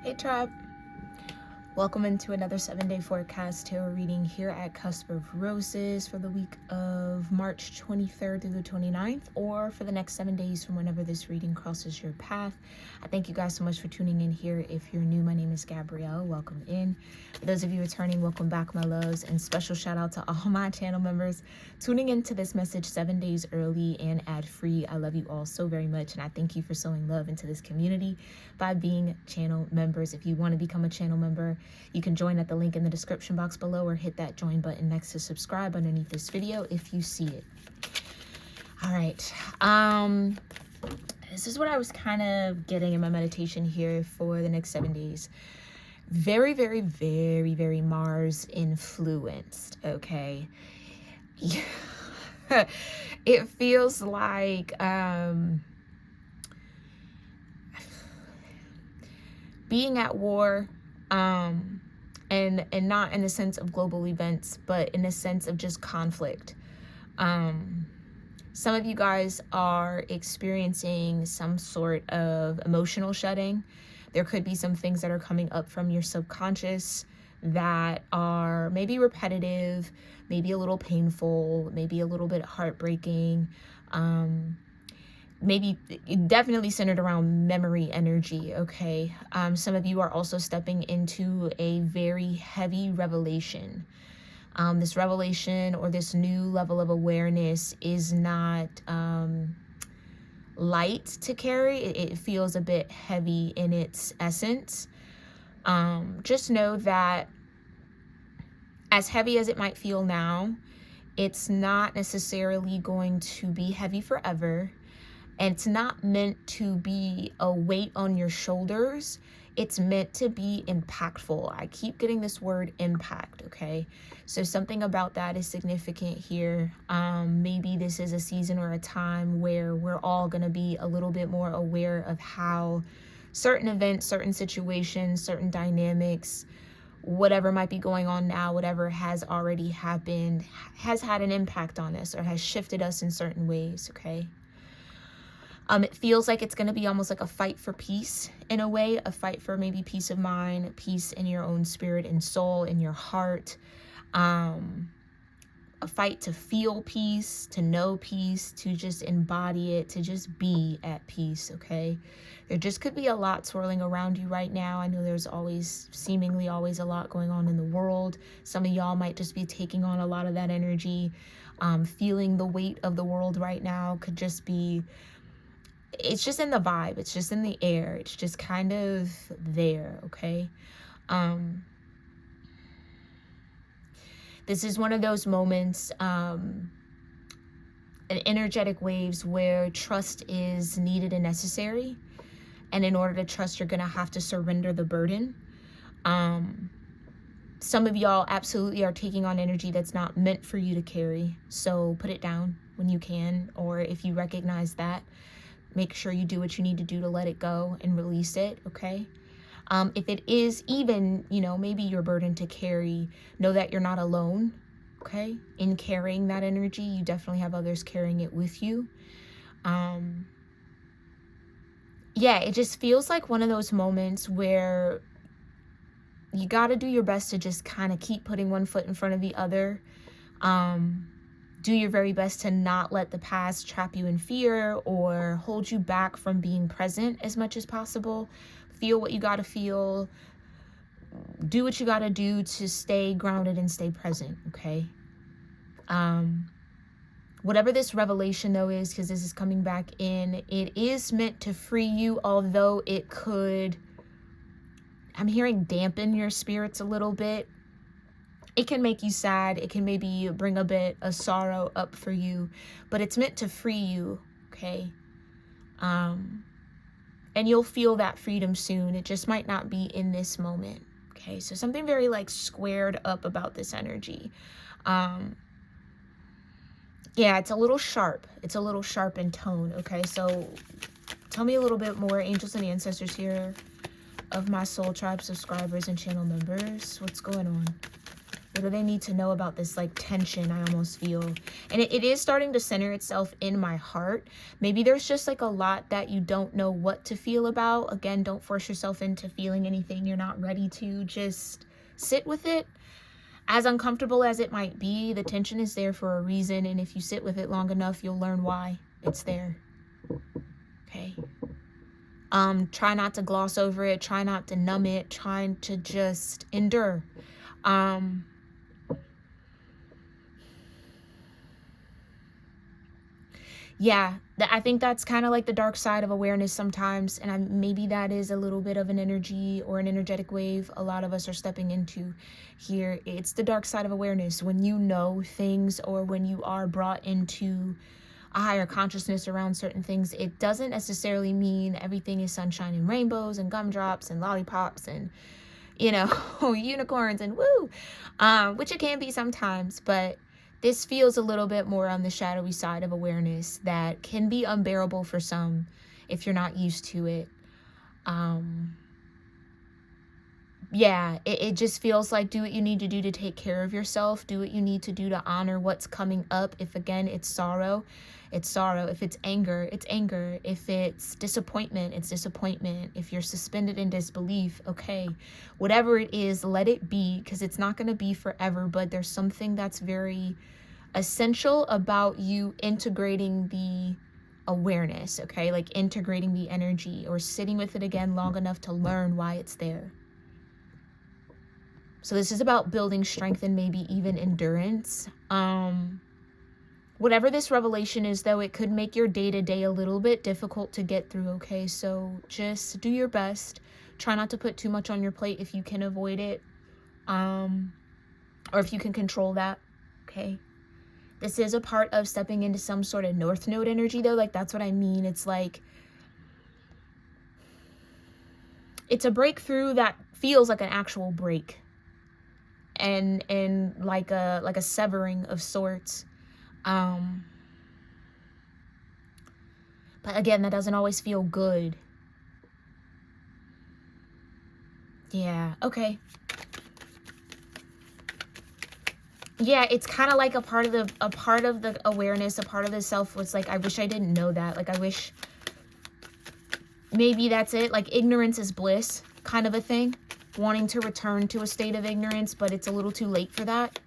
Hey tribe, welcome into another 7-day forecast tarot reading here at Cusp of Roses for the week of March 23rd through the 29th, or for the next 7 days from whenever this reading crosses your path. I thank you guys so much for tuning in here. If you're new, my name is Gabrielle. Welcome in. For those of you returning, welcome back, my loves, and special shout out to all my channel members tuning into this message 7 days early and ad-free. I love you all so very much, and I thank you for sowing love into this community by being channel members. If you want to become a channel member, you can join at the link in the description box below, or hit that join button next to subscribe underneath this video if you see it. All right. This is what I was kind of getting in my meditation here for the next 7 days. Very, very, very, very Mars influenced, okay? It feels like being at war, and not in the sense of global events, but in the sense of just conflict. Some of you guys are experiencing some sort of emotional shedding. There could be some things that are coming up from your subconscious that are maybe repetitive, maybe a little painful, maybe a little bit heartbreaking, maybe definitely centered around memory energy, okay? Some of you are also stepping into a very heavy revelation. This revelation or this new level of awareness is not light to carry. It feels a bit heavy in its essence. Just know that as heavy as it might feel now, it's not necessarily going to be heavy forever. And it's not meant to be a weight on your shoulders. It's meant to be impactful. I keep getting this word impact, okay? So something about that is significant here. Maybe this is a season or a time where we're all going to be a little bit more aware of how certain events, certain situations, certain dynamics, whatever might be going on now, whatever has already happened, has had an impact on us or has shifted us in certain ways, okay? It feels like it's going to be almost like a fight for peace in a way, a fight for maybe peace of mind, peace in your own spirit and soul, in your heart, a fight to feel peace, to know peace, to just embody it, to just be at peace, okay? There just could be a lot swirling around you right now. I know there's seemingly always a lot going on in the world. Some of y'all might just be taking on a lot of that energy. Feeling the weight of the world right now could just be, it's just in the vibe, it's just in the air, it's just kind of there, okay? This is one of those moments, in energetic waves, where trust is needed and necessary. And in order to trust, you're gonna have to surrender the burden. Some of y'all absolutely are taking on energy that's not meant for you to carry. So put it down when you can, or if you recognize that, make sure you do what you need to do to let it go and release it, okay? If it is even, maybe your burden to carry, know that you're not alone, okay? In carrying that energy, you definitely have others carrying it with you. Yeah, it just feels like one of those moments where you got to do your best to just kind of keep putting one foot in front of the other. Do your very best to not let the past trap you in fear or hold you back from being present as much as possible. Feel what you got to feel. Do what you got to do to stay grounded and stay present, okay? Whatever this revelation, though, is, because this is coming back in, it is meant to free you, although it could, I'm hearing, dampen your spirits a little bit. It can make you sad. It can maybe bring a bit of sorrow up for you, but it's meant to free you, okay? And you'll feel that freedom soon. It just might not be in this moment, okay? So something very squared up about this energy. Yeah, it's a little sharp. It's a little sharp in tone, okay? So tell me a little bit more, angels and ancestors here, of my soul tribe subscribers and channel members. What's going on? What do they need to know about this like tension I almost feel? And it is starting to center itself in my heart. Maybe there's just like a lot that you don't know what to feel about. Again, don't force yourself into feeling anything you're not ready to. Just sit with it. As uncomfortable as it might be, the tension is there for a reason. And if you sit with it long enough, you'll learn why it's there. Okay. Try not to gloss over it. Try not to numb it. Try to just endure. Yeah, I think that's kind of like the dark side of awareness sometimes. And maybe that is a little bit of an energy or an energetic wave a lot of us are stepping into here. It's the dark side of awareness. When you know things, or when you are brought into a higher consciousness around certain things, it doesn't necessarily mean everything is sunshine and rainbows and gumdrops and lollipops and, you know, unicorns and woo, which it can be sometimes, but this feels a little bit more on the shadowy side of awareness that can be unbearable for some if you're not used to it. Yeah, it just feels like do what you need to do to take care of yourself. Do what you need to do to honor what's coming up. If again, it's sorrow, it's sorrow. If it's anger, it's anger. If it's disappointment, it's disappointment. If you're suspended in disbelief, okay, whatever it is, let it be, because it's not going to be forever. But there's something that's very essential about you integrating the awareness, okay, like integrating the energy or sitting with it again long enough to learn why it's there. So this is about building strength and maybe even endurance. Whatever this revelation is, though, it could make your day-to-day a little bit difficult to get through, okay? So just do your best. Try not to put too much on your plate if you can avoid it. Or if you can control that, okay? This is a part of stepping into some sort of North Node energy, though. Like, that's what I mean. It's like, it's a breakthrough that feels like an actual break. And like a severing of sorts. But again, that doesn't always feel good. Yeah, okay. Yeah, it's kind of like a part of the awareness, a part of the self was like, I wish I didn't know that. Like, I wish maybe that's it. Like, ignorance is bliss kind of a thing. Wanting to return to a state of ignorance, but it's a little too late for that.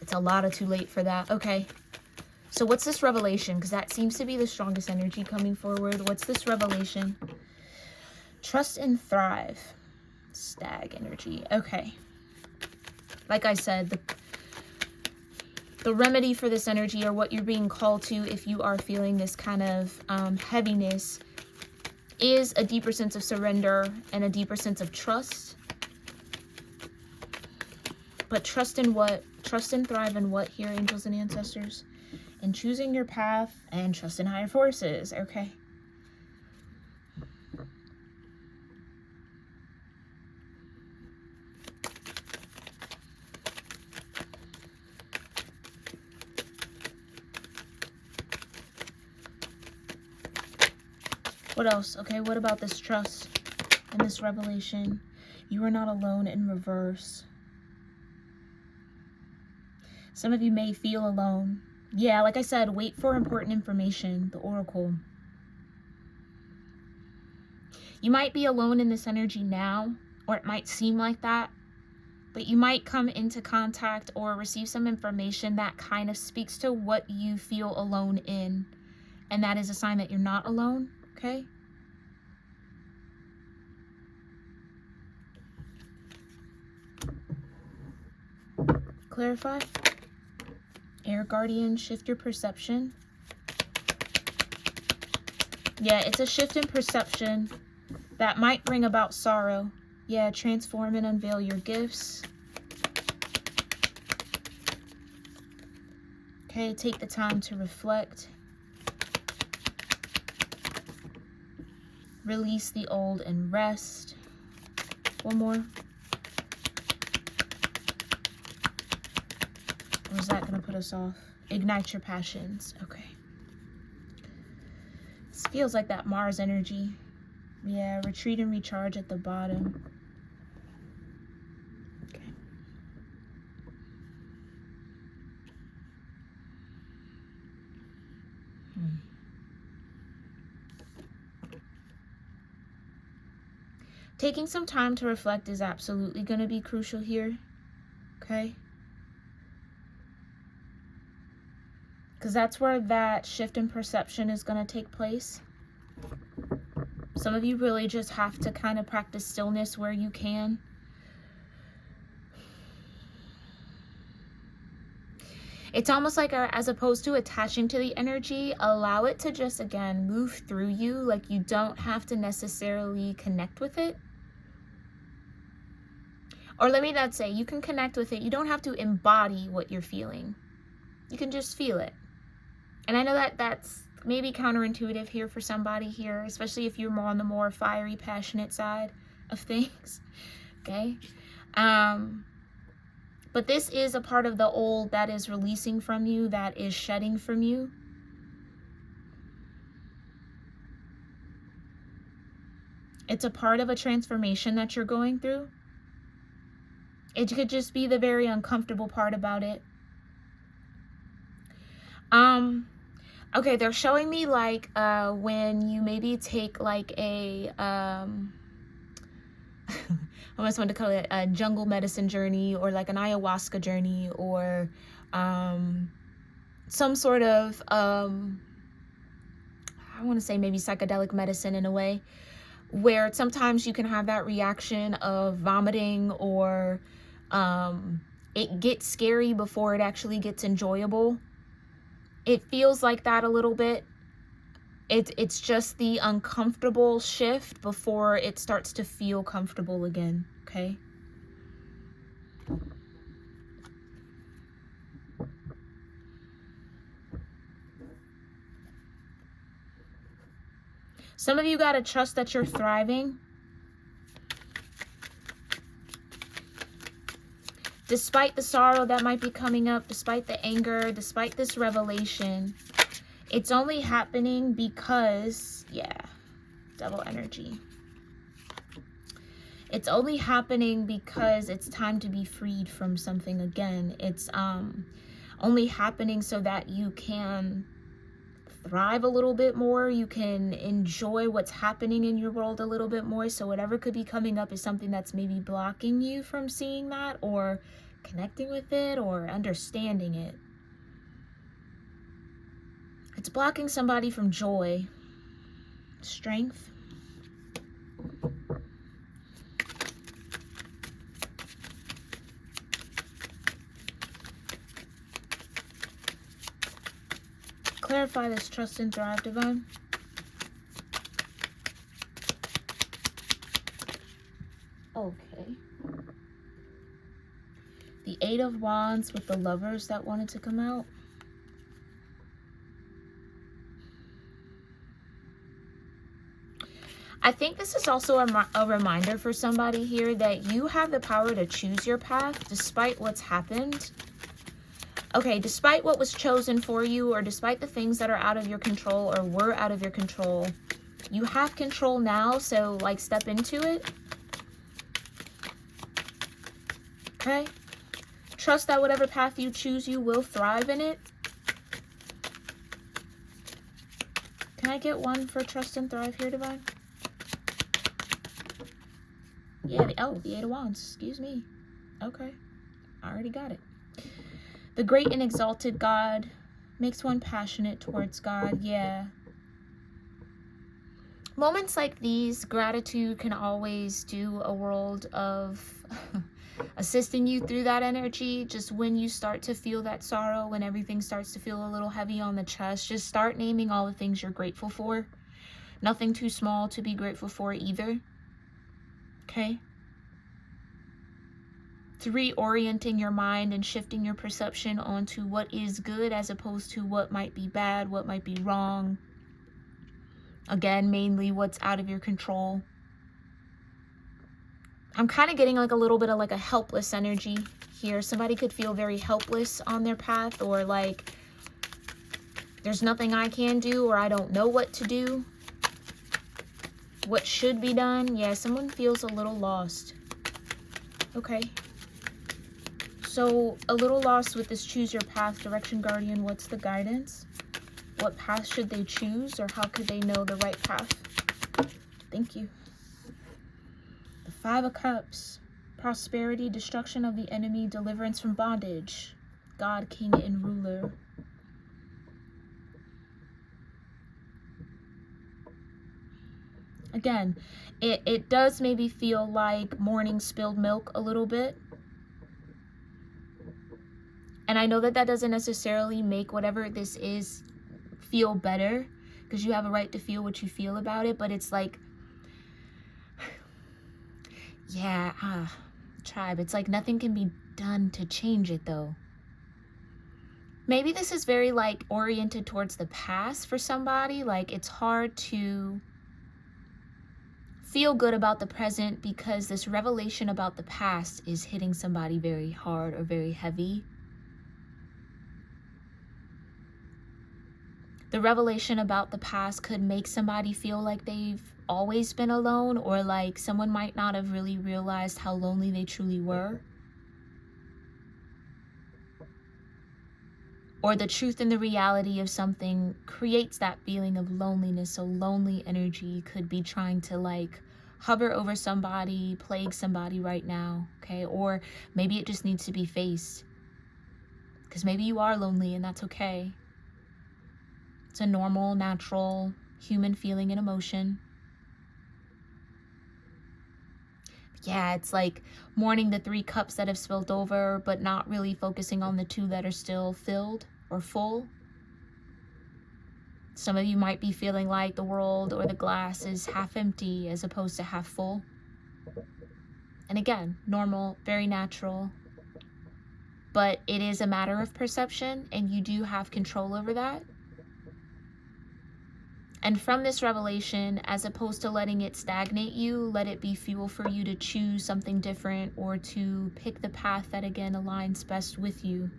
It's a lot of too late for that. Okay. So what's this revelation? Because that seems to be the strongest energy coming forward. What's this revelation? Trust and thrive. Stag energy. Okay. Like I said, the remedy for this energy, or what you're being called to if you are feeling this kind of heaviness, is a deeper sense of surrender and a deeper sense of trust. But trust in what? Trust and thrive in what here, angels and ancestors? In choosing your path and trust in higher forces. Okay. What else? Okay, what about this trust and this revelation? You are not alone in reverse. Some of you may feel alone. Yeah, like I said, wait for important information, the oracle. You might be alone in this energy now, or it might seem like that, but you might come into contact or receive some information that kind of speaks to what you feel alone in. And that is a sign that you're not alone. Okay. Clarify. Air guardian, shift your perception. Yeah, it's a shift in perception that might bring about sorrow. Yeah, transform and unveil your gifts. Okay, take the time to reflect. Release the old and rest. One more. Or is that going to put us off? Ignite your passions. Okay. This feels like that Mars energy. Yeah, retreat and recharge at the bottom. Okay. Taking some time to reflect is absolutely going to be crucial here, okay? Because that's where that shift in perception is going to take place. Some of you really just have to kind of practice stillness where you can. It's almost like, as opposed to attaching to the energy, allow it to just, again, move through you. Like, you don't have to necessarily connect with it. Or let me not say, you can connect with it. You don't have to embody what you're feeling. You can just feel it. And I know that that's maybe counterintuitive here for somebody here, especially if you're more on the more fiery, passionate side of things, okay? But this is a part of the old that is releasing from you, that is shedding from you. It's a part of a transformation that you're going through. It could just be the very uncomfortable part about it. Okay, they're showing me like when you maybe take like a I almost want to call it a jungle medicine journey, or like an ayahuasca journey, or some sort of I want to say maybe psychedelic medicine in a way, where sometimes you can have that reaction of vomiting, or it gets scary before it actually gets enjoyable. It feels like that a little bit. It's just the uncomfortable shift before it starts to feel comfortable again, okay? Some of you got to trust that you're thriving. Despite the sorrow that might be coming up, despite the anger, despite this revelation, it's only happening because, yeah, double energy. It's only happening because it's time to be freed from something again. It's only happening so that you can thrive a little bit more. You can enjoy what's happening in your world a little bit more. So whatever could be coming up is something that's maybe blocking you from seeing that, or connecting with it, or understanding it. It's blocking somebody from joy, strength. Clarify this trust and thrive, Divine. Okay. The Eight of Wands with the Lovers that wanted to come out. I think this is also a reminder for somebody here that you have the power to choose your path despite what's happened. Okay, despite what was chosen for you, or despite the things that are out of your control or were out of your control, you have control now, so like step into it. Okay? Trust that whatever path you choose, you will thrive in it. Can I get one for trust and thrive here, Divine? Yeah, the Eight of Wands, excuse me. Okay, I already got it. The great and exalted God makes one passionate towards God, yeah. Moments like these, gratitude can always do a world of assisting you through that energy. Just when you start to feel that sorrow, when everything starts to feel a little heavy on the chest, just start naming all the things you're grateful for. Nothing too small to be grateful for either. Okay? To reorienting your mind and shifting your perception onto what is good as opposed to what might be bad, what might be wrong. Again, mainly what's out of your control. I'm kind of getting like a little bit of like a helpless energy here. Somebody could feel very helpless on their path, or like there's nothing I can do, or I don't know what to do. What should be done? Yeah, someone feels a little lost. Okay. So a little lost with this choose your path, direction guardian. What's the guidance? What path should they choose, or how could they know the right path? Thank you. The Five of Cups. Prosperity, destruction of the enemy, deliverance from bondage. God, King, and Ruler. Again, it does maybe feel like morning spilled milk a little bit. And I know that that doesn't necessarily make whatever this is feel better, because you have a right to feel what you feel about it, but it's like, yeah, tribe, it's like nothing can be done to change it though. Maybe this is very like oriented towards the past for somebody. Like it's hard to feel good about the present because this revelation about the past is hitting somebody very hard or very heavy. The revelation about the past could make somebody feel like they've always been alone, or like someone might not have really realized how lonely they truly were. Or the truth and the reality of something creates that feeling of loneliness. So lonely energy could be trying to like hover over somebody, plague somebody right now, okay? Or maybe it just needs to be faced. Because maybe you are lonely and that's okay. It's a normal, natural, human feeling and emotion. Yeah, it's like mourning the 3 cups that have spilled over, but not really focusing on the 2 that are still filled or full. Some of you might be feeling like the world or the glass is half empty as opposed to half full. And again, normal, very natural. But it is a matter of perception, and you do have control over that. And from this revelation, as opposed to letting it stagnate you, let it be fuel for you to choose something different or to pick the path that, again, aligns best with you.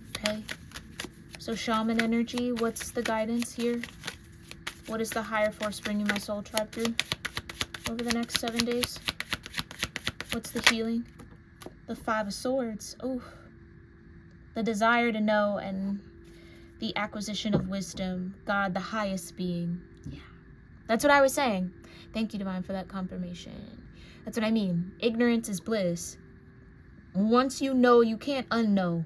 Okay? So shaman energy, what's the guidance here? What is the higher force bringing my soul tribe through over the next 7 days? What's the healing? The 5 of Swords. Oh, the desire to know and the acquisition of wisdom. God, the highest being. Yeah, that's what I was saying. Thank you, Divine, for that confirmation. That's what I mean. Ignorance is bliss. Once you know, you can't unknow.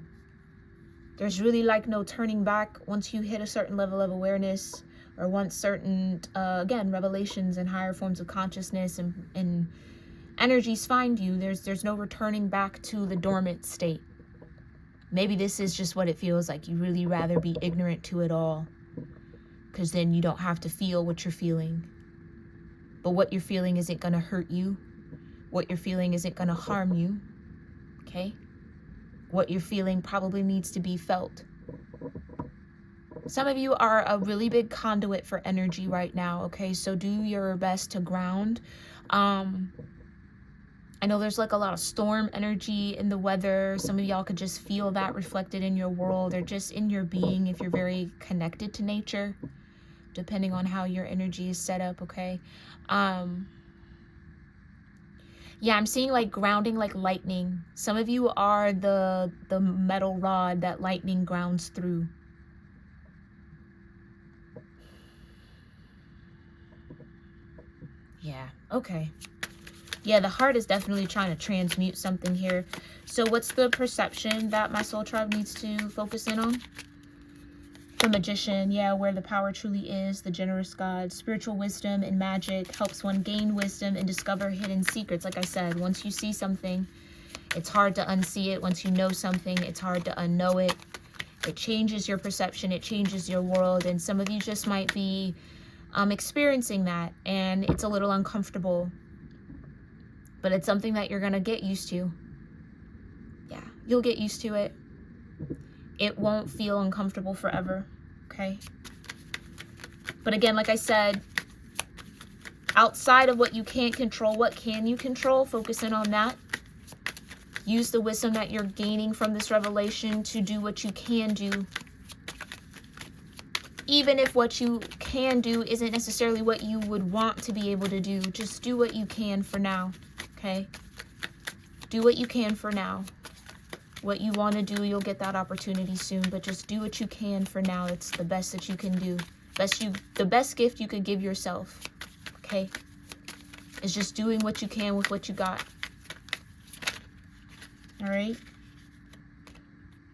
There's really like no turning back once you hit a certain level of awareness, or once certain, again, revelations and higher forms of consciousness and energies find you. There's no returning back to the dormant state. Maybe this is just what it feels like. You really rather be ignorant to it all, because then you don't have to feel what you're feeling. But what you're feeling isn't going to hurt you. What you're feeling isn't going to harm you. Okay? What you're feeling probably needs to be felt. Some of you are a really big conduit for energy right now. Okay? So do your best to ground. I know there's like a lot of storm energy in the weather. Some of y'all could just feel that reflected in your world or just in your being if you're very connected to nature, depending on how your energy is set up, okay? Yeah, I'm seeing like grounding like lightning. Some of you are the metal rod that lightning grounds through. Yeah, okay. Yeah, the heart is definitely trying to transmute something here. So what's the perception that my soul tribe needs to focus in on? The Magician, yeah, where the power truly is, the generous God. Spiritual wisdom and magic helps one gain wisdom and discover hidden secrets. Like I said, once you see something, it's hard to unsee it. Once you know something, it's hard to unknow it. It changes your perception. It changes your world. And some of you just might be experiencing that, and it's a little uncomfortable. But it's something that you're going to get used to. Yeah, you'll get used to it. It won't feel uncomfortable forever, okay? But again, like I said, outside of what you can't control, what can you control? Focus in on that. Use the wisdom that you're gaining from this revelation to do what you can do. Even if what you can do isn't necessarily what you would want to be able to do, just do what you can for now. Okay? Do what you can for now. What you want to do, you'll get that opportunity soon, but just do what you can for now. It's the best that you can do. The best gift you could give yourself. Okay? It's just doing what you can with what you got. All right.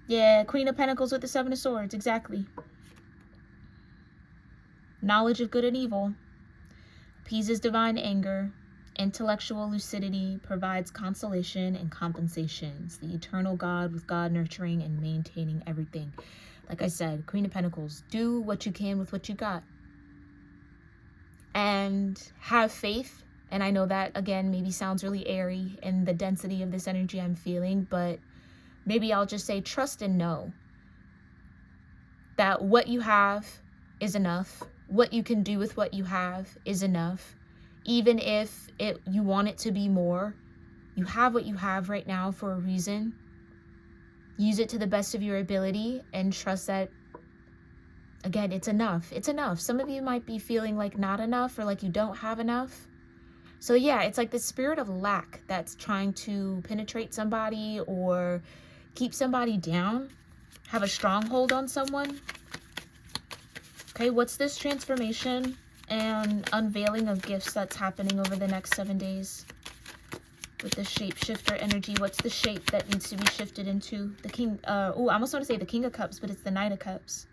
Yeah, Queen of Pentacles with the Seven of Swords. Exactly. Knowledge of good and evil. Appeases divine anger. Intellectual lucidity provides consolation and compensations. The eternal God with God nurturing and maintaining everything. Like I said, Queen of Pentacles, do what you can with what you got. And have faith. And I know that, again, maybe sounds really airy in the density of this energy I'm feeling, but maybe I'll just say trust and know that what you have is enough. What you can do with what you have is enough. Even if you want it to be more, you have what you have right now for a reason. Use it to the best of your ability and trust that, again, it's enough. It's enough. Some of you might be feeling like not enough or like you don't have enough. So yeah, it's like the spirit of lack that's trying to penetrate somebody or keep somebody down, have a stronghold on someone. Okay, what's this transformation and unveiling of gifts that's happening over the next 7 days? With the shapeshifter energy, what's the shape that needs to be shifted into? The king, I almost want to say the King of Cups, but it's the Knight of Cups.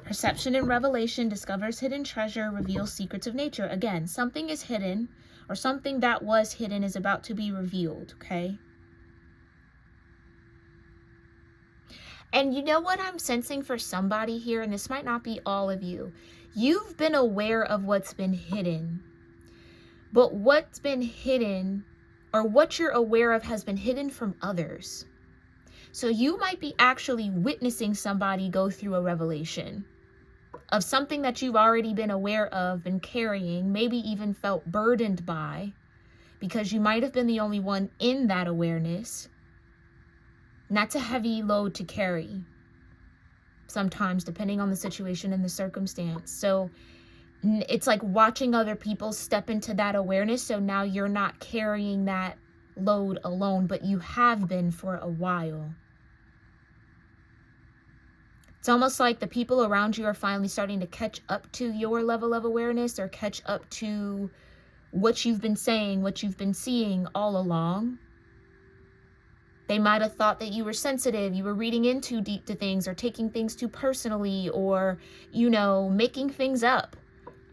Perception and revelation discovers hidden treasure, reveals secrets of nature. Again, something is hidden, or something that was hidden is about to be revealed, okay? And you know what I'm sensing for somebody here, and this might not be all of you. You've been aware of what's been hidden. But what's been hidden, or what you're aware of, has been hidden from others. So you might be actually witnessing somebody go through a revelation of something that you've already been aware of, been carrying, maybe even felt burdened by, because you might have been the only one in that awareness. And that's a heavy load to carry, sometimes, depending on the situation and the circumstance. So it's like watching other people step into that awareness. So now you're not carrying that load alone, but you have been for a while. It's almost like the people around you are finally starting to catch up to your level of awareness, or catch up to what you've been saying, what you've been seeing all along. They might have thought that you were sensitive, you were reading in too deep to things, or taking things too personally, or, you know, making things up.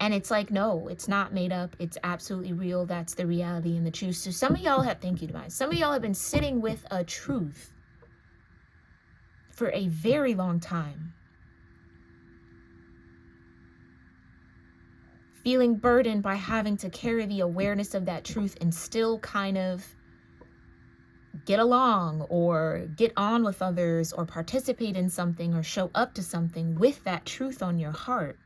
And it's like, no, it's not made up. It's absolutely real. That's the reality and the truth. So some of y'all have, thank you, Divine. Some of y'all have been sitting with a truth for a very long time. Feeling burdened by having to carry the awareness of that truth and still kind of get along or get on with others or participate in something or show up to something with that truth on your heart.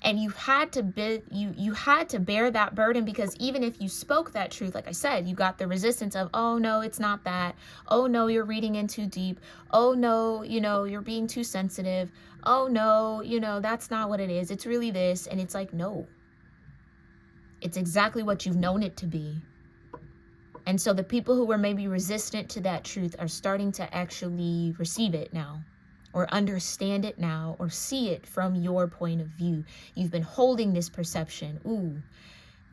And you had to bear that burden, because even if you spoke that truth, like I said, you got the resistance of, oh no, it's not that. Oh no, you're reading in too deep. Oh no, you know, you're being too sensitive. Oh no, you know, that's not what it is. It's really this. And it's like, no, it's exactly what you've known it to be. And so the people who were maybe resistant to that truth are starting to actually receive it now, or understand it now, or see it from your point of view. You've been holding this perception. Ooh,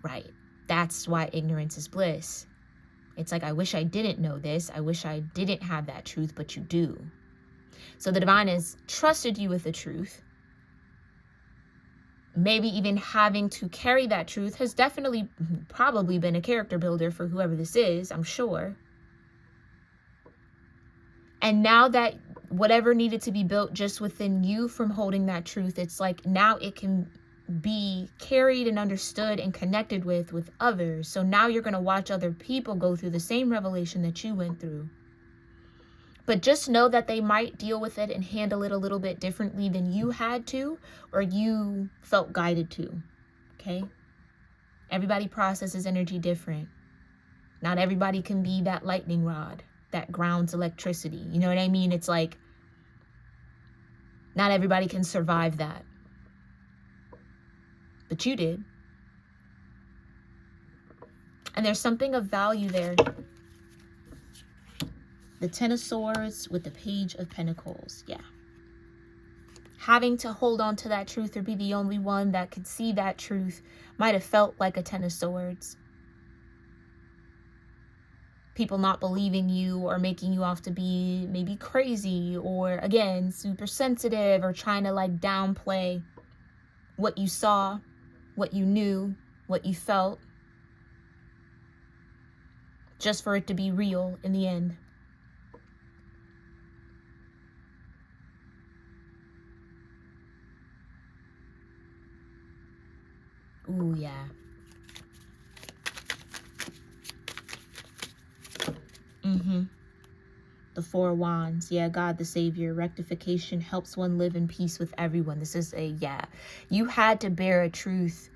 right. That's why ignorance is bliss. It's like, I wish I didn't know this. I wish I didn't have that truth, but you do. So the divine has trusted you with the truth. Maybe even having to carry that truth has definitely, probably been a character builder for whoever this is, I'm sure. And now that whatever needed to be built just within you from holding that truth, it's like now it can be carried and understood and connected with others. So now you're going to watch other people go through the same revelation that you went through. But just know that they might deal with it and handle it a little bit differently than you had to, or you felt guided to. Okay? Everybody processes energy different. Not everybody can be that lightning rod that grounds electricity. You know what I mean? It's like, not everybody can survive that. But you did. And there's something of value there. The Ten of Swords with the Page of Pentacles. Yeah. having to hold on to that truth or be the only one that could see that truth might have felt like a 10 of swords. People not believing you or making you out to be maybe crazy or, again, super sensitive, or trying to like downplay what you saw, what you knew, what you felt, just for it to be real in the end. Ooh, yeah. The Four Wands. Yeah, God the Savior. Rectification helps one live in peace with everyone. This is a, yeah. You had to bear a truth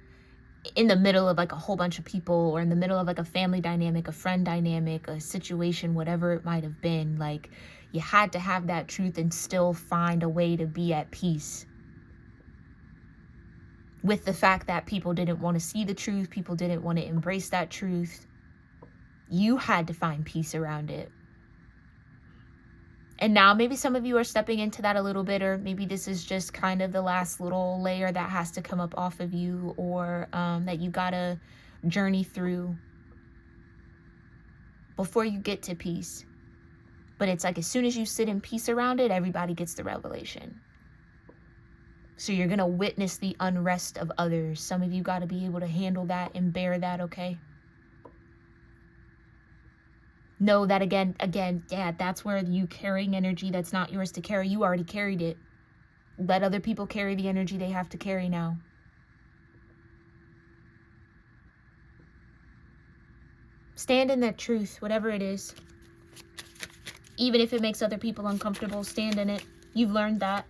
in the middle of like a whole bunch of people, or in the middle of like a family dynamic, a friend dynamic, a situation, whatever it might have been. Like, you had to have that truth and still find a way to be at peace with the fact that people didn't want to see the truth. People didn't want to embrace that truth. You had to find peace around it. And now maybe some of you are stepping into that a little bit, or maybe this is just kind of the last little layer that has to come up off of you, or that you gotta journey through before you get to peace. But it's like as soon as you sit in peace around it, everybody gets the revelation. So you're gonna witness the unrest of others. Some of you gotta be able to handle that and bear that, okay? Know that again, yeah, that's where you carrying energy that's not yours to carry. You already carried it. Let other people carry the energy they have to carry now. Stand in that truth, whatever it is. Even if it makes other people uncomfortable, stand in it. You've learned that.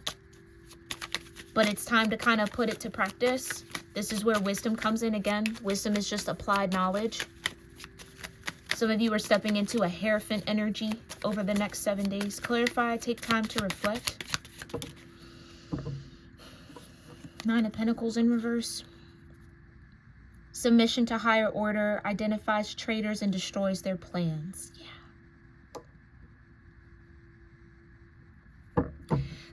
But it's time to kind of put it to practice. This is where wisdom comes in again. Wisdom is just applied knowledge. Some of you are stepping into a Hierophant energy over the next 7 days. Clarify, take time to reflect. 9 of Pentacles in reverse. Submission to higher order identifies traitors and destroys their plans. Yeah.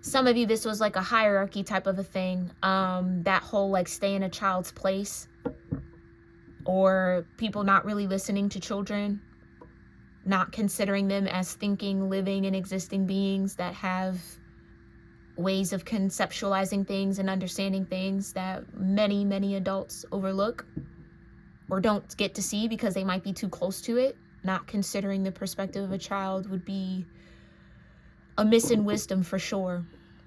Some of you, this was like a hierarchy type of a thing. That whole like stay in a child's place. Or people not really listening to children, not considering them as thinking, living, and existing beings that have ways of conceptualizing things and understanding things that many, many adults overlook or don't get to see because they might be too close to it. Not considering the perspective of a child would be a miss in wisdom for sure.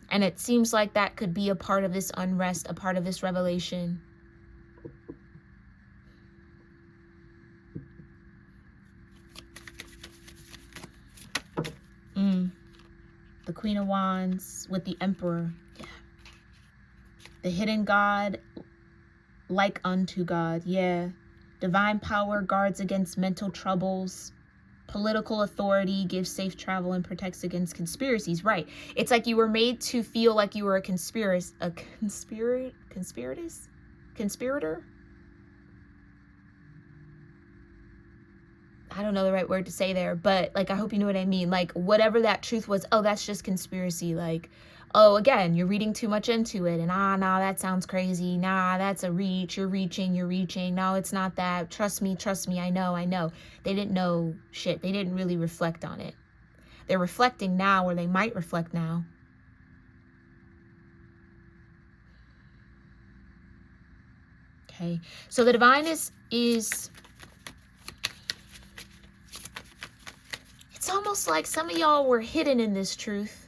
And it seems like that could be a part of this unrest, a part of this revelation. The Queen of Wands with the Emperor. Yeah. The hidden God, like unto God. Yeah. Divine power guards against mental troubles. Political authority gives safe travel and protects against conspiracies. Right. It's like you were made to feel like you were a conspirator? I don't know the right word to say there, but like, I hope you know what I mean. Like, whatever that truth was, oh, that's just conspiracy. Like, oh, again, you're reading too much into it. And nah, that sounds crazy. Nah, that's a reach. You're reaching. No, it's not that. Trust me. I know. They didn't know shit. They didn't really reflect on it. They're reflecting now, or they might reflect now. Okay. So the divine is it's almost like some of y'all were hidden in this truth.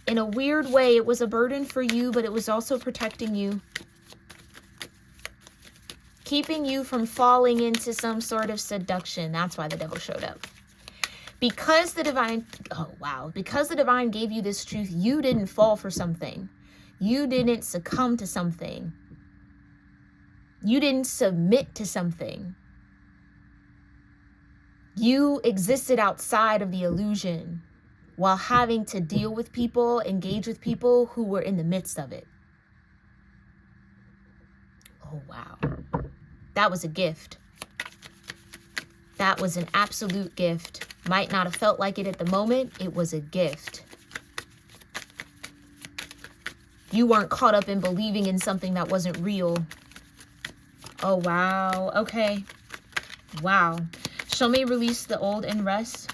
In a weird way, it was a burden for you, but it was also protecting you. Keeping you from falling into some sort of seduction. That's why the devil showed up. Because the divine, because the divine gave you this truth, you didn't fall for something. You didn't succumb to something. You didn't submit to something. You existed outside of the illusion while having to deal with people, engage with people who were in the midst of it. Oh, wow. That was a gift. That was an absolute gift. Might not have felt like it at the moment. It was a gift. You weren't caught up in believing in something that wasn't real. Oh, wow. Okay. Wow. Show me release the old and rest.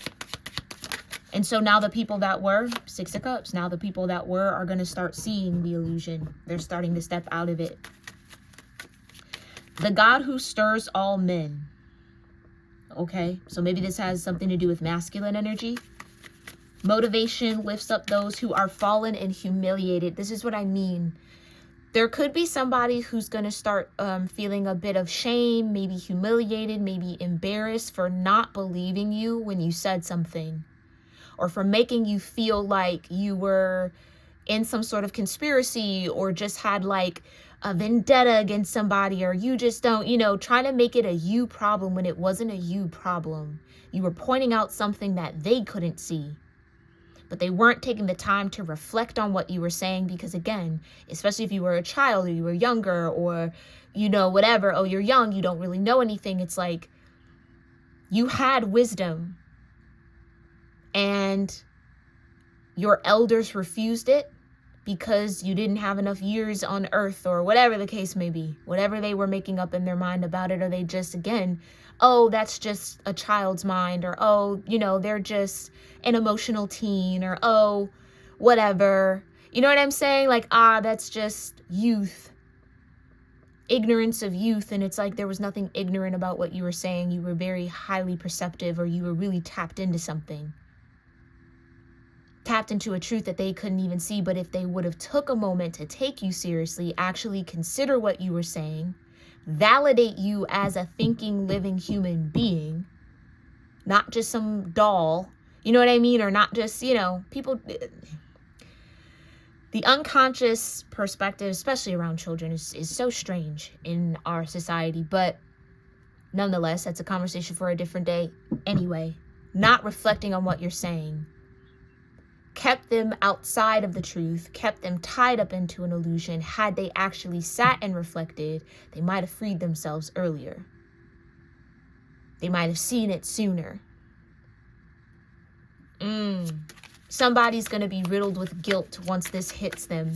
And so now the people that were, Six of Cups, now the people that were are going to start seeing the illusion. They're starting to step out of it. The God who stirs all men. Okay, so maybe this has something to do with masculine energy. Motivation lifts up those who are fallen and humiliated. This is what I mean. There could be somebody who's going to start feeling a bit of shame, maybe humiliated, maybe embarrassed for not believing you when you said something, or for making you feel like you were in some sort of conspiracy, or just had like a vendetta against somebody, or you just don't, you know, trying to make it a you problem when it wasn't a you problem. You were pointing out something that they couldn't see, but they weren't taking the time to reflect on what you were saying, because again, especially if you were a child or you were younger, or, you know, whatever, oh, you're young, you don't really know anything. It's like you had wisdom and your elders refused it because you didn't have enough years on earth, or whatever the case may be, whatever they were making up in their mind about it. Or they just, again, oh, that's just a child's mind, or, oh, you know, they're just an emotional teen, or, oh, whatever. You know what I'm saying? Like, that's just youth, ignorance of youth. And it's like there was nothing ignorant about what you were saying. You were very highly perceptive, or you were really tapped into something. Tapped into a truth that they couldn't even see. But if they would have took a moment to take you seriously, actually consider what you were saying, validate you as a thinking, living human being, not just some doll, you know what I mean? Or not just, you know, people, the unconscious perspective, especially around children, is so strange in our society. But nonetheless, that's a conversation for a different day. Anyway, not reflecting on what you're saying kept them outside of the truth, kept them tied up into an illusion. Had they actually sat and reflected, they might have freed themselves earlier. They might have seen it sooner. Somebody's going to be riddled with guilt once this hits them.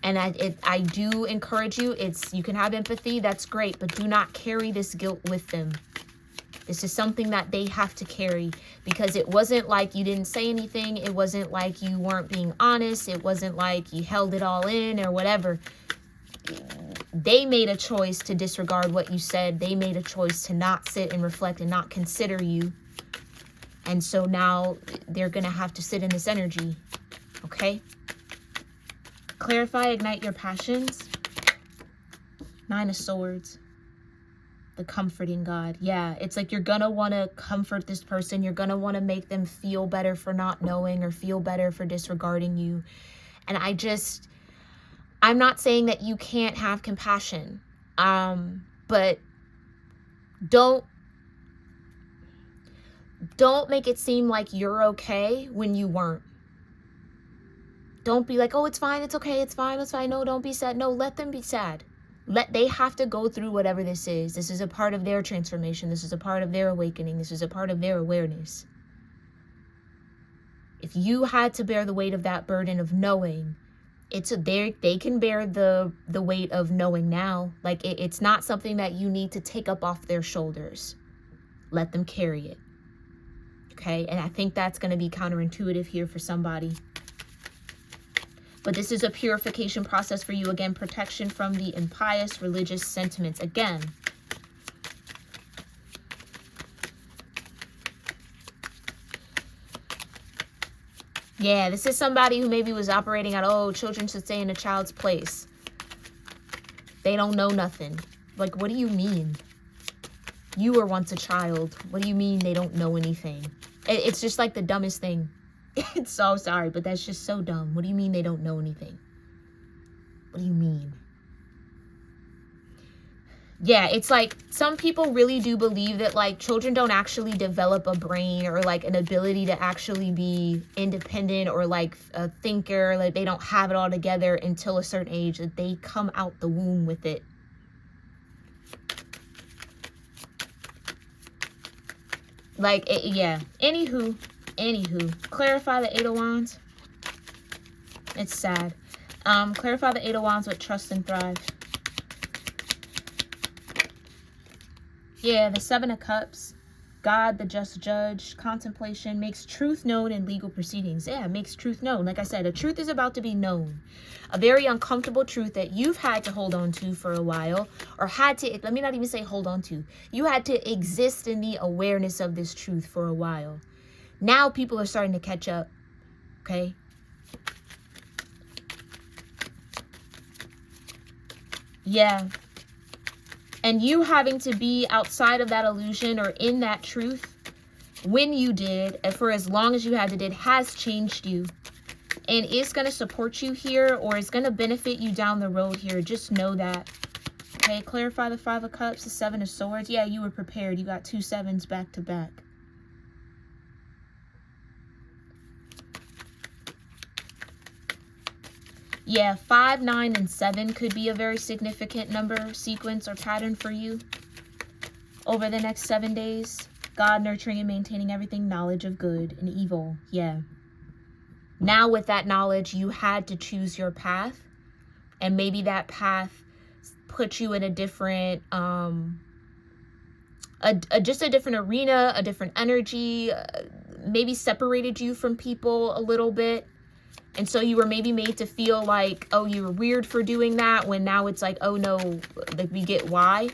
And I do encourage you, you can have empathy, that's great, but do not carry this guilt with them. This is something that they have to carry, because it wasn't like you didn't say anything. It wasn't like you weren't being honest. It wasn't like you held it all in or whatever. They made a choice to disregard what you said. They made a choice to not sit and reflect and not consider you. And so now they're going to have to sit in this energy. Okay? Clarify, ignite your passions. 9 of Swords. The comforting God. Yeah, it's like you're going to want to comfort this person. You're going to want to make them feel better for not knowing, or feel better for disregarding you. And I'm not saying that you can't have compassion. But don't make it seem like you're okay when you weren't. Don't be like, oh, it's fine, it's okay, it's fine, it's fine. No, don't be sad. No, let them be sad. They have to go through whatever this is. This is a part of their transformation. This is a part of their awakening. This is a part of their awareness. If you had to bear the weight of that burden of knowing, they can bear the weight of knowing now. Like it's not something that you need to take up off their shoulders. Let them carry it. Okay? And I think that's going to be counterintuitive here for somebody. But this is a purification process for you. Again, protection from the impious religious sentiments. Again, yeah, this is somebody who maybe was operating at, oh, children should stay in a child's place. They don't know nothing. Like, what do you mean? You were once a child. What do you mean they don't know anything? It's just like the dumbest thing. It's so sorry, but that's just so dumb. What do you mean they don't know anything? What do you mean? Yeah, it's like some people really do believe that like children don't actually develop a brain or like an ability to actually be independent or like a thinker. Like they don't have it all together until a certain age, that they come out the womb with it. Like, yeah. Anywho, clarify the 8 of Wands. It's sad. Clarify the Eight of Wands with trust and thrive. Yeah, the Seven of Cups. God, the just judge, contemplation, makes truth known in legal proceedings. Yeah, makes truth known. Like I said, a truth is about to be known. A very uncomfortable truth that you've had to hold on to for a while, or had to, let me not even say hold on to. You had to exist in the awareness of this truth for a while. Now people are starting to catch up, okay? Yeah. And you having to be outside of that illusion or in that truth when you did, and for as long as you had to did, has changed you. And it's going to support you here, or it's going to benefit you down the road here. Just know that. Okay, clarify the Five of Cups, the Seven of Swords. Yeah, you were prepared. You got 2 sevens back to back. Yeah, 5, 9, and 7 could be a very significant number, sequence, or pattern for you over the next 7 days. God nurturing and maintaining everything, knowledge of good and evil. Yeah. Now with that knowledge, you had to choose your path. And maybe that path put you in a different, just a different arena, a different energy, maybe separated you from people a little bit. And so you were maybe made to feel like, oh, you were weird for doing that, when now it's like, oh no, like we get why.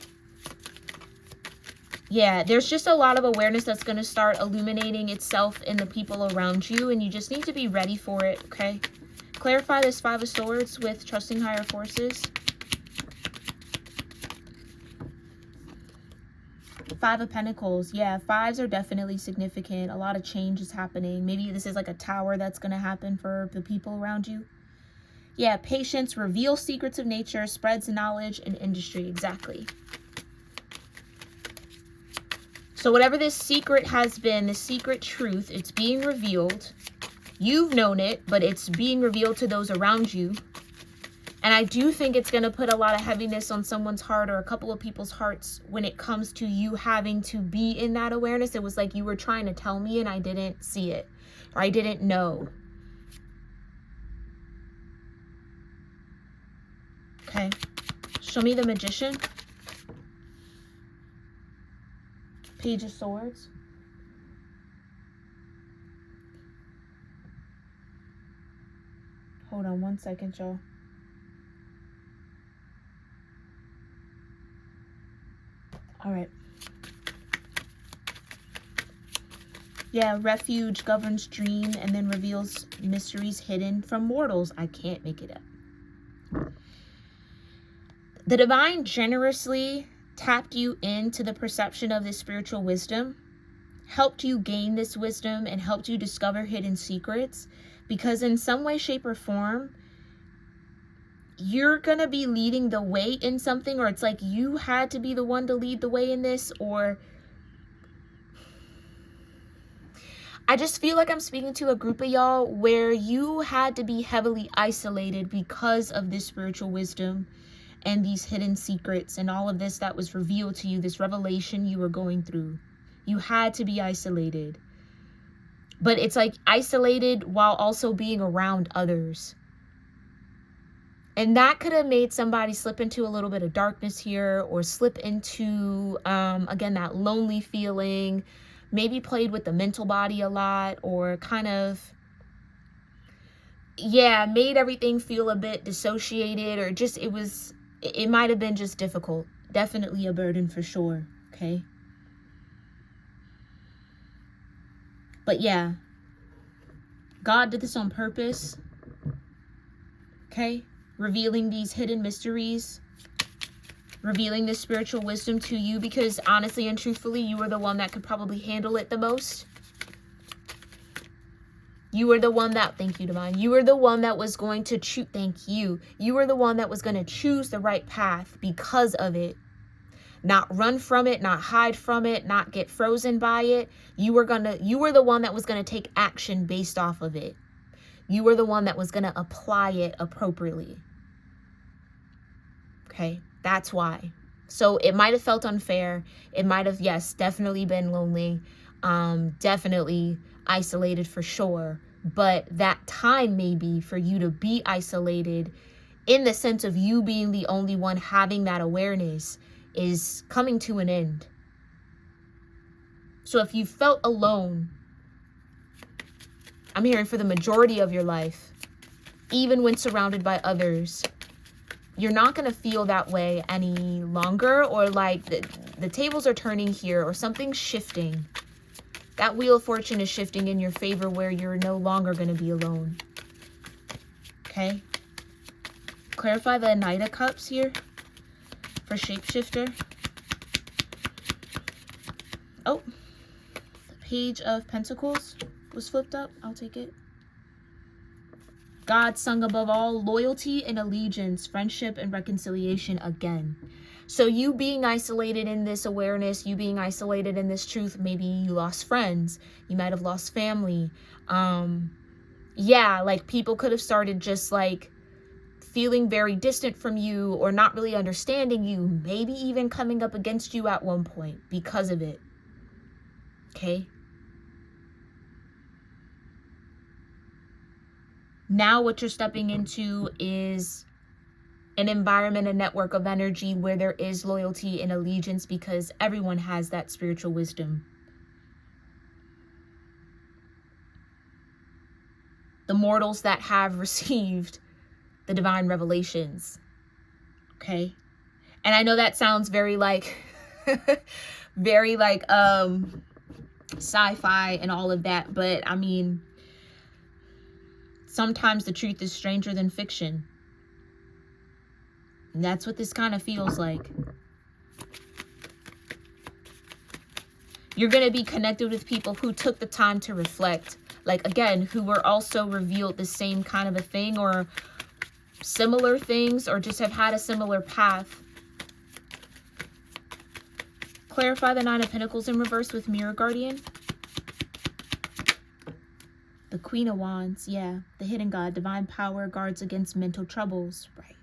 Yeah, there's just a lot of awareness that's going to start illuminating itself in the people around you, and you just need to be ready for it, okay? Clarify this Five of Swords with trusting higher forces. Five of Pentacles. Yeah, fives are definitely significant. A lot of change is happening. Maybe this is like a tower that's going to happen for the people around you. Yeah, patience, reveals secrets of nature, spreads knowledge and industry. Exactly. So whatever this secret has been, the secret truth, it's being revealed. You've known it, but it's being revealed to those around you. And I do think it's going to put a lot of heaviness on someone's heart, or a couple of people's hearts, when it comes to you having to be in that awareness. It was like you were trying to tell me and I didn't see it, or I didn't know. Okay. Show me the Magician. Page of Swords. Hold on one second, y'all. All right. Yeah, refuge governs dream and then reveals mysteries hidden from mortals. I can't make it up. The divine generously tapped you into the perception of this spiritual wisdom, helped you gain this wisdom, and helped you discover hidden secrets, because in some way, shape, or form, you're gonna be leading the way in something, or it's like you had to be the one to lead the way in this, or I just feel like I'm speaking to a group of y'all where you had to be heavily isolated because of this spiritual wisdom and these hidden secrets and all of this that was revealed to you, this revelation you were going through. You had to be isolated. But it's like isolated while also being around others. And that could have made somebody slip into a little bit of darkness here, or slip into, again, that lonely feeling, maybe played with the mental body a lot, or kind of, yeah, made everything feel a bit dissociated, or just, it might have been just difficult. Definitely a burden for sure, okay? But yeah, God did this on purpose, okay? Revealing these hidden mysteries, revealing this spiritual wisdom to you, because honestly and truthfully, you were the one that could probably handle it the most. You were the one that, thank you, Divine. You were the one that was going to choose, thank you. You were the one that was going to choose the right path because of it. Not run from it, not hide from it, not get frozen by it. You were the one that was going to take action based off of it. You were the one that was going to apply it appropriately. Okay, that's why. So it might have felt unfair. It might have, yes, definitely been lonely. Definitely isolated for sure. but that time may be for you to be isolated in the sense of you being the only one having that awareness is coming to an end. So if you felt alone, I'm hearing for the majority of your life, even when surrounded by others, you're not going to feel that way any longer, or like the tables are turning here, or something's shifting. That wheel of fortune is shifting in your favor where you're no longer going to be alone. Okay? Clarify the Knight of Cups here for shapeshifter. Oh, the Page of Pentacles was flipped up. I'll take it. God sung above all, loyalty and allegiance, friendship and reconciliation again. So you being isolated in this awareness, you being isolated in this truth, maybe you lost friends, you might have lost family. Yeah, like people could have started just like feeling very distant from you or not really understanding you, maybe even coming up against you at one point because of it. Okay? Now what you're stepping into is an environment, a network of energy where there is loyalty and allegiance, because everyone has that spiritual wisdom. The mortals that have received the divine revelations. Okay? And I know that sounds very like very like sci-fi and all of that, but I mean, sometimes the truth is stranger than fiction. And that's what this kind of feels like. You're going to be connected with people who took the time to reflect. Like, again, who were also revealed the same kind of a thing or similar things, or just have had a similar path. Clarify the Nine of Pentacles in reverse with Mirror Guardian. The Queen of Wands, yeah. The Hidden God, divine power guards against mental troubles. Right.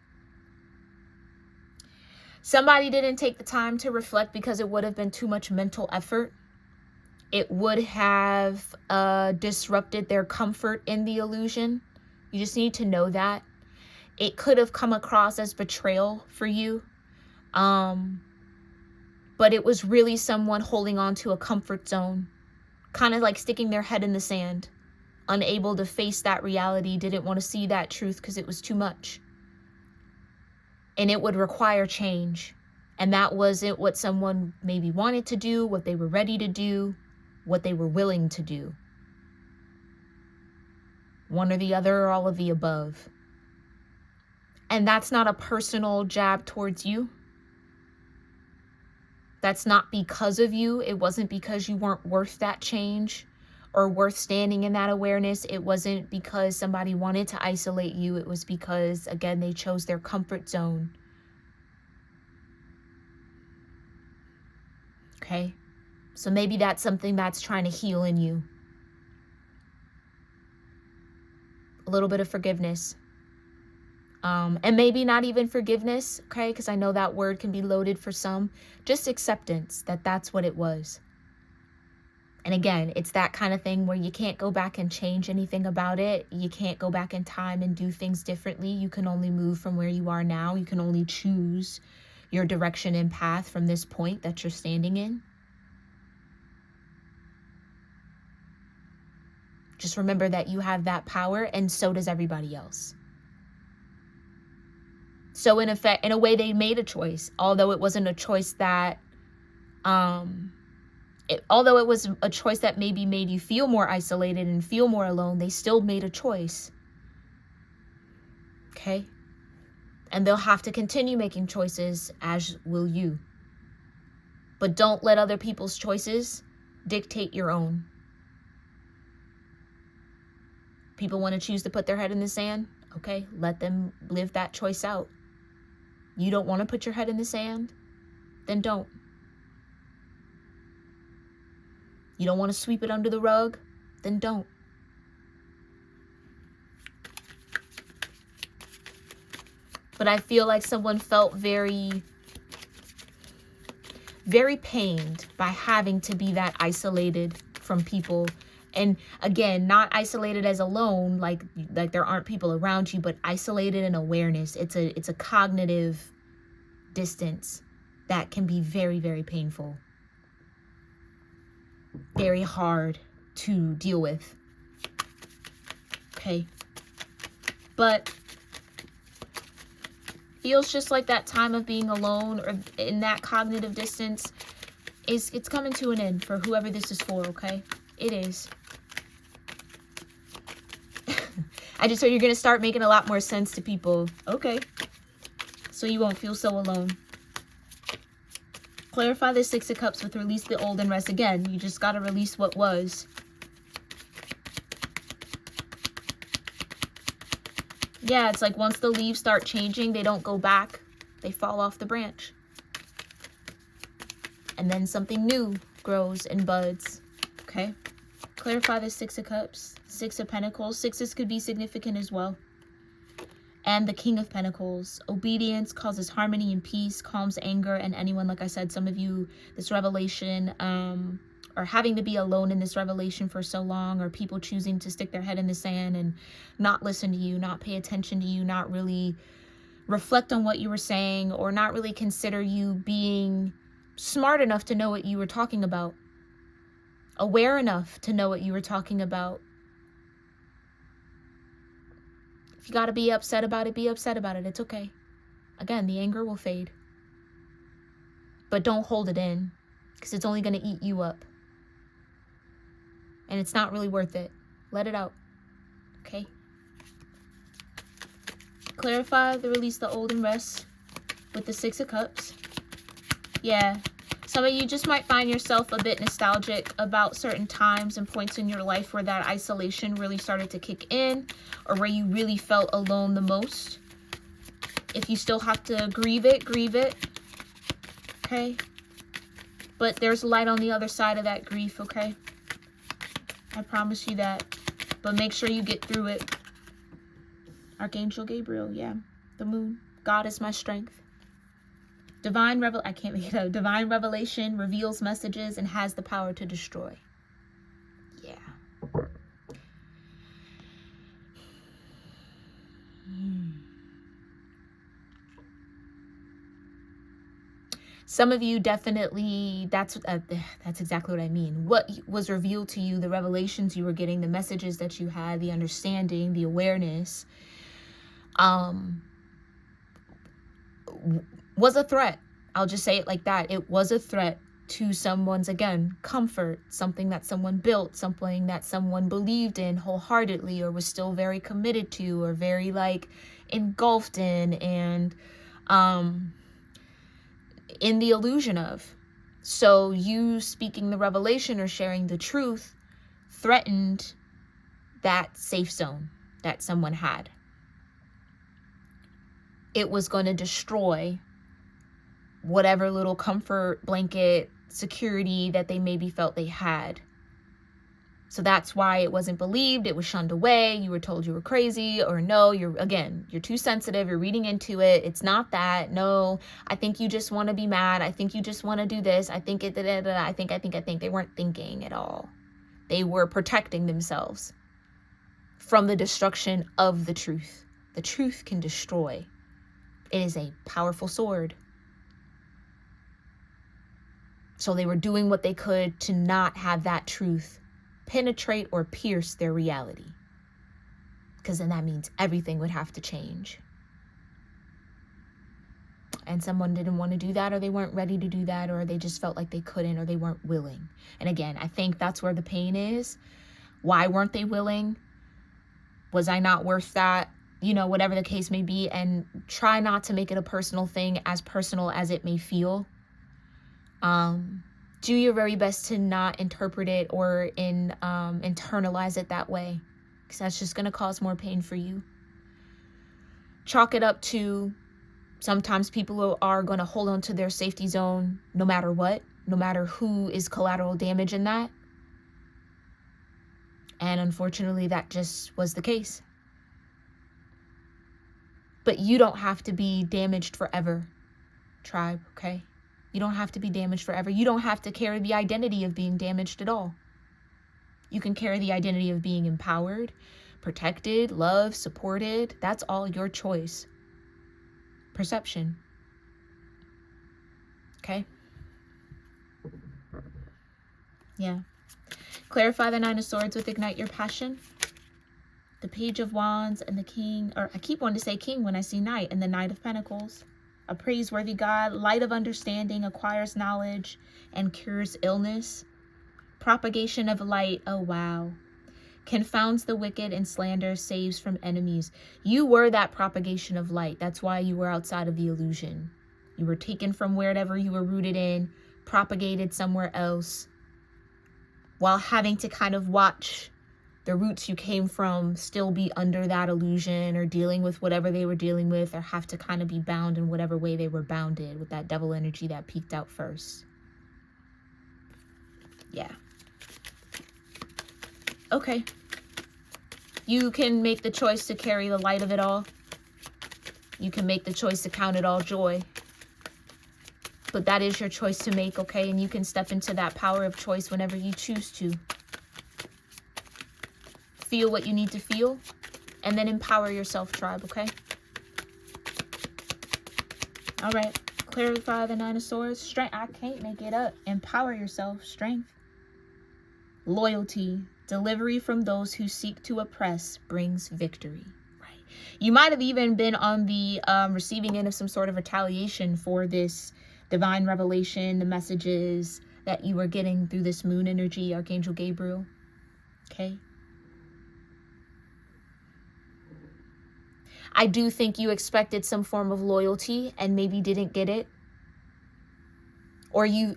Somebody didn't take the time to reflect because it would have been too much mental effort. It would have disrupted their comfort in the illusion. You just need to know that. It could have come across as betrayal for you. But it was really someone holding on to a comfort zone. Kind of like sticking their head in the sand. Unable to face that reality. Didn't want to see that truth because it was too much. And it would require change. And that wasn't what someone maybe wanted to do, what they were ready to do, what they were willing to do. One or the other, or all of the above. And that's not a personal jab towards you. That's not because of you. It wasn't because you weren't worth that change or worth standing in that awareness. It wasn't because somebody wanted to isolate you. It was because, again, they chose their comfort zone. Okay? So maybe that's something that's trying to heal in you. A little bit of forgiveness. And maybe not even forgiveness, okay? Because I know that word can be loaded for some. Just acceptance that that's what it was. And again, it's that kind of thing where you can't go back and change anything about it. You can't go back in time and do things differently. You can only move from where you are now. You can only choose your direction and path from this point that you're standing in. Just remember that you have that power, and so does everybody else. So in effect, in a way, they made a choice, although it wasn't a choice that, although it was a choice that maybe made you feel more isolated and feel more alone, they still made a choice. Okay? And they'll have to continue making choices, as will you. But don't let other people's choices dictate your own. People want to choose to put their head in the sand. Okay, let them live that choice out. You don't want to put your head in the sand? Then don't. You don't want to sweep it under the rug? Then don't. But I feel like someone felt very, very pained by having to be that isolated from people And again, not isolated as alone, like there aren't people around you, but isolated in awareness. It's a cognitive distance that can be very, very painful, very hard to deal with. Okay. But feels just like that time of being alone or in that cognitive distance it's coming to an end for whoever this is for, okay? It is. I just heard you're going to start making a lot more sense to people. Okay. So you won't feel so alone. Clarify the Six of Cups with release the old and rest. Again, you just got to release what was. Yeah, it's like once the leaves start changing, they don't go back. They fall off the branch. And then something new grows and buds. Okay? Clarify the Six of Cups, Six of Pentacles. Sixes could be significant as well. And the King of Pentacles. Obedience causes harmony and peace, calms anger, and anyone, like I said, some of you, this revelation, or having to be alone in this revelation for so long, or people choosing to stick their head in the sand and not listen to you, not pay attention to you, not really reflect on what you were saying, or not really consider you being smart enough to know what you were talking about, aware enough to know what you were talking about. If you got to be upset about it, be upset about it. It's okay. Again, the anger will fade. But don't hold it in, because it's only going to eat you up. And it's not really worth it. Let it out. Okay? Clarify the release the old and rest with the Six of Cups. Yeah. Some of you just might find yourself a bit nostalgic about certain times and points in your life where that isolation really started to kick in, or where you really felt alone the most. If you still have to grieve it, grieve it. Okay? But there's light on the other side of that grief, okay? I promise you that. But make sure you get through it. Archangel Gabriel, yeah. The moon. God is my strength. Divine revelation reveals messages and has the power to destroy. Yeah. Some of you definitely, that's exactly what I mean. What was revealed to you, the revelations you were getting, the messages that you had, the understanding, the awareness, was a threat. I'll just say it like that. It was a threat to someone's, again, comfort, something that someone built, something that someone believed in wholeheartedly, or was still very committed to, or very like engulfed in, and in the illusion of. So you speaking the revelation or sharing the truth threatened that safe zone that someone had. It was going to destroy whatever little comfort, blanket, security that they maybe felt they had. So that's why it wasn't believed. It was shunned away. You were told you were crazy, or no, you're too sensitive. You're reading into it. It's not that. No, I think you just want to be mad. I think you just want to do this. I think it, I think. They weren't thinking at all. They were protecting themselves from the destruction of the truth. The truth can destroy. It is a powerful sword. So they were doing what they could to not have that truth penetrate or pierce their reality. Because then that means everything would have to change. And someone didn't want to do that, or they weren't ready to do that, or they just felt like they couldn't, or they weren't willing. And again, I think that's where the pain is. Why weren't they willing? Was I not worth that? You know, whatever the case may be. And try not to make it a personal thing, as personal as it may feel. Do your very best to not interpret it or internalize it that way, because that's just going to cause more pain for you. Chalk it up to sometimes people are going to hold on to their safety zone no matter what, no matter who is collateral damage in that. And unfortunately, that just was the case. But you don't have to be damaged forever, tribe, okay? You don't have to be damaged forever. You don't have to carry the identity of being damaged at all. You can carry the identity of being empowered, protected, loved, supported. That's all your choice. Perception. Okay? Yeah. Clarify the Nine of Swords with Ignite Your Passion. The Page of Wands and the King, or I keep wanting to say King when I see Knight, and the Knight of Pentacles. A praiseworthy God, light of understanding, acquires knowledge and cures illness. Propagation of light, oh wow. Confounds the wicked and slander, saves from enemies. You were that propagation of light. That's why you were outside of the illusion. You were taken from wherever you were rooted in, propagated somewhere else, while having to kind of watch the roots you came from still be under that illusion, or dealing with whatever they were dealing with, or have to kind of be bound in whatever way they were bounded with that devil energy that peaked out first. Yeah. Okay. You can make the choice to carry the light of it all. You can make the choice to count it all joy. But that is your choice to make, okay? And you can step into that power of choice whenever you choose to. Feel what you need to feel, and then empower yourself, tribe, okay? All right. Clarify the Nine of Swords. Strength. I can't make it up. Empower yourself. Strength. Loyalty. Delivery from those who seek to oppress brings victory. Right. You might have even been on the receiving end of some sort of retaliation for this divine revelation, the messages that you were getting through this moon energy, Archangel Gabriel. Okay. I do think you expected some form of loyalty and maybe didn't get it. Or you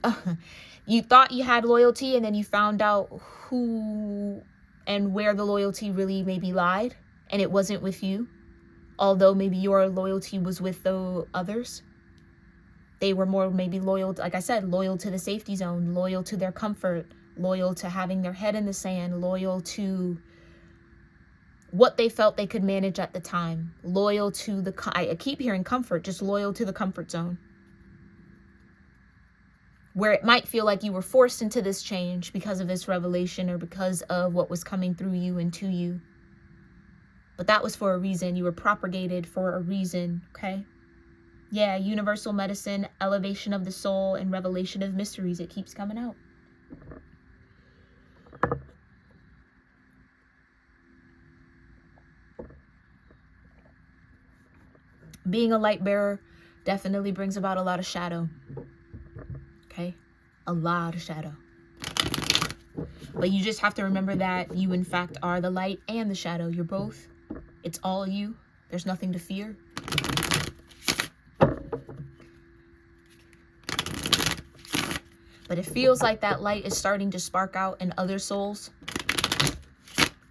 thought you had loyalty, and then you found out who and where the loyalty really maybe lied, and it wasn't with you. Although maybe your loyalty was with the others. They were more maybe loyal, like I said, loyal to the safety zone, loyal to their comfort, loyal to having their head in the sand, loyal to what they felt they could manage at the time, loyal to the, I keep hearing comfort, just loyal to the comfort zone. Where it might feel like you were forced into this change because of this revelation, or because of what was coming through you and to you. But that was for a reason. You were propagated for a reason, okay? Yeah, universal medicine, elevation of the soul, and revelation of mysteries. It keeps coming out. Being a light bearer definitely brings about a lot of shadow. Okay? A lot of shadow. But you just have to remember that you, in fact, are the light and the shadow. You're both. It's all you. There's nothing to fear. But it feels like that light is starting to spark out in other souls.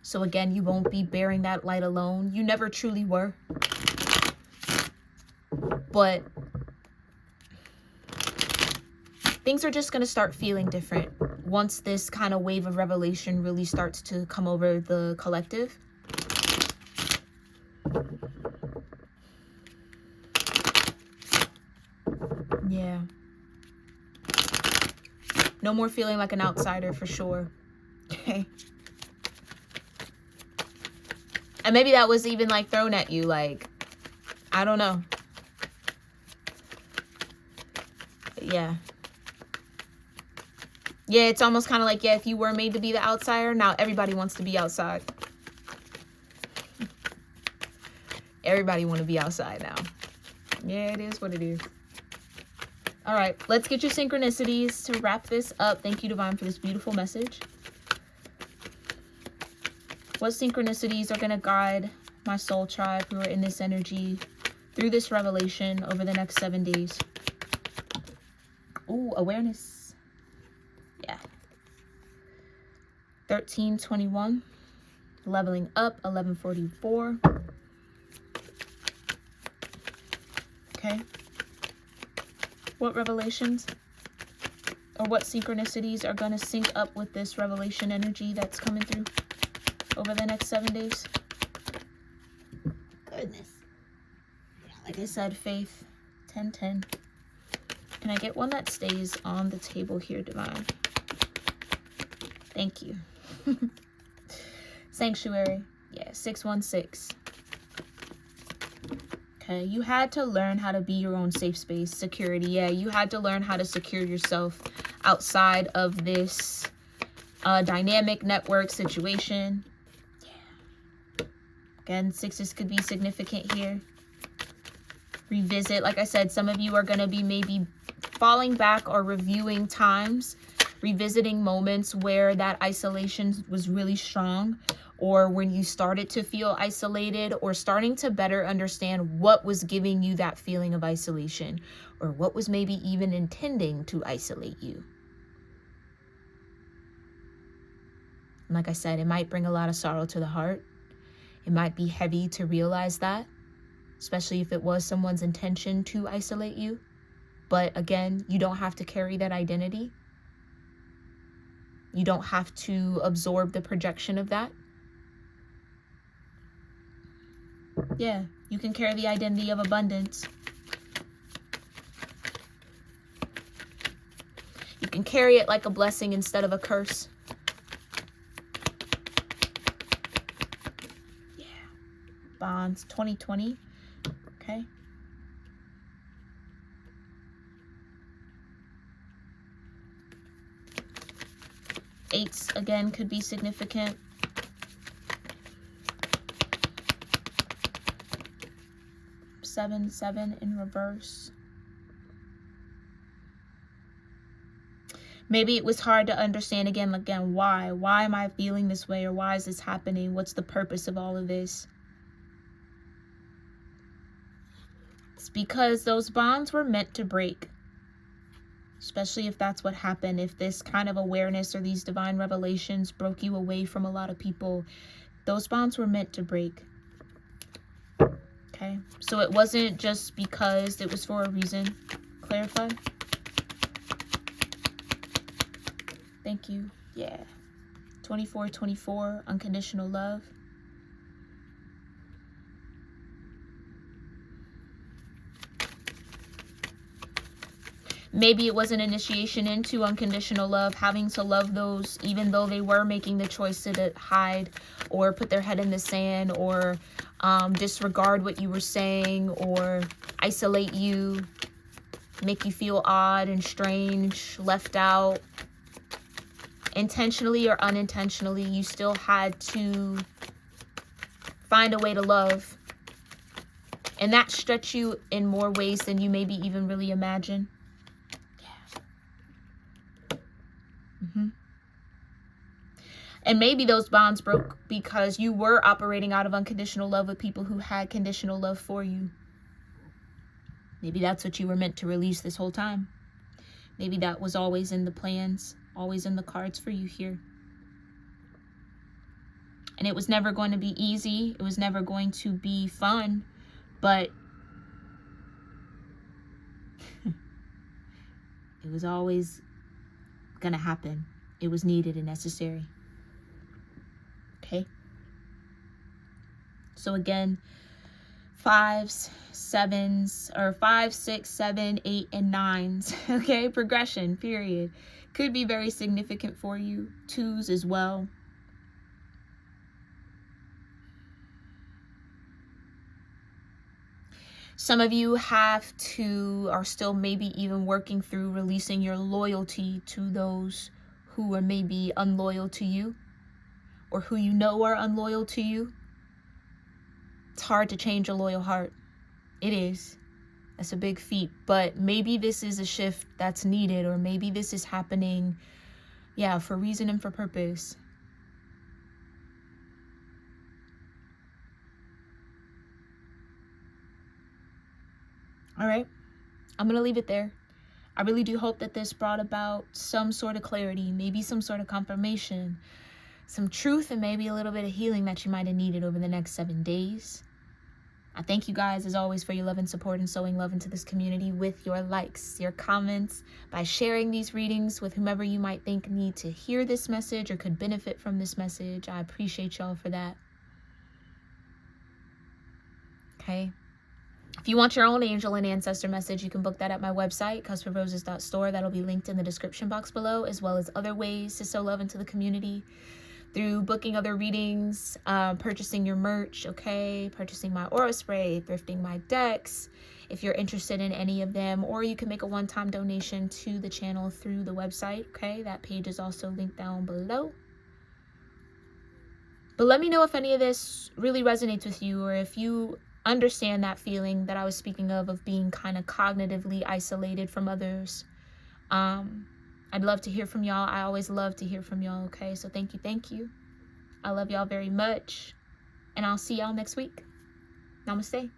So again, you won't be bearing that light alone. You never truly were. But things are just going to start feeling different once this kind of wave of revelation really starts to come over the collective. Yeah. No more feeling like an outsider for sure. Okay. And maybe that was even like thrown at you, like, I don't know. Yeah. Yeah, it's almost kind of like, yeah, if you were made to be the outsider, now everybody wants to be outside. Everybody want to be outside now. Yeah, it is what it is. All right, let's get your synchronicities to wrap this up. Thank you, Divine, for this beautiful message. What synchronicities are going to guide my soul tribe who are in this energy through this revelation over the next 7 days? Ooh, awareness. Yeah. 1321. Leveling up, 1144. Okay. What revelations or what synchronicities are going to sync up with this revelation energy that's coming through over the next 7 days? Goodness. Yeah, like I said, faith, 1010. Can I get one that stays on the table here, Divine? Thank you. Sanctuary. Yeah, 616. Okay, you had to learn how to be your own safe space. Security. Yeah, you had to learn how to secure yourself outside of this dynamic network situation. Yeah. Again, sixes could be significant here. Revisit. Like I said, some of you are going to be maybe falling back or reviewing times, revisiting moments where that isolation was really strong, or when you started to feel isolated, or starting to better understand what was giving you that feeling of isolation, or what was maybe even intending to isolate you. And like I said, it might bring a lot of sorrow to the heart. It might be heavy to realize that, especially if it was someone's intention to isolate you. But again, you don't have to carry that identity. You don't have to absorb the projection of that. Yeah, you can carry the identity of abundance. You can carry it like a blessing instead of a curse. Yeah. Bonds 2020. Okay. Eights, again, could be significant. Seven in reverse. Maybe it was hard to understand again, why? Why am I feeling this way? Or why is this happening? What's the purpose of all of this? It's because those bonds were meant to break. Especially if that's what happened, if this kind of awareness or these divine revelations broke you away from a lot of people, those bonds were meant to break. Okay, so it wasn't just because, it was for a reason. Clarify. Thank you. Yeah. 2424, unconditional love. Maybe it was an initiation into unconditional love, having to love those even though they were making the choice to hide or put their head in the sand, or disregard what you were saying, or isolate you, make you feel odd and strange, left out. Intentionally or unintentionally, you still had to find a way to love. And that stretched you in more ways than you maybe even really imagine. And maybe those bonds broke because you were operating out of unconditional love with people who had conditional love for you. Maybe that's what you were meant to release this whole time. Maybe that was always in the plans, always in the cards for you here. And it was never going to be easy. It was never going to be fun, but it was always going to happen. It was needed and necessary. Okay. So again, 5s, 7s, or 5, 6, 7, 8, and 9s. Okay, progression, period. Could be very significant for you. 2s as well. Some of you are still maybe even working through releasing your loyalty to those who are maybe unloyal to you, or who you know are unloyal to you. It's hard to change a loyal heart. It is. That's a big feat. But maybe this is a shift that's needed, or maybe this is happening, yeah, for reason and for purpose. All right. I'm going to leave it there. I really do hope that this brought about some sort of clarity, maybe some sort of confirmation, some truth, and maybe a little bit of healing that you might have needed over the next 7 days. I thank you guys, as always, for your love and support and sowing love into this community with your likes, your comments, by sharing these readings with whomever you might think need to hear this message or could benefit from this message. I appreciate y'all for that. Okay. If you want your own angel and ancestor message, you can book that at my website, cusforroses.store. That'll be linked in the description box below, as well as other ways to sow love into the community. through booking other readings, purchasing your merch, okay, purchasing my aura spray, thrifting my decks, if you're interested in any of them, or you can make a one-time donation to the channel through the website, okay? That page is also linked down below. But let me know if any of this really resonates with you, or if you understand that feeling that I was speaking of being kind of cognitively isolated from others. I'd love to hear from y'all. I always love to hear from y'all, okay? So thank you. I love y'all very much, and I'll see y'all next week. Namaste.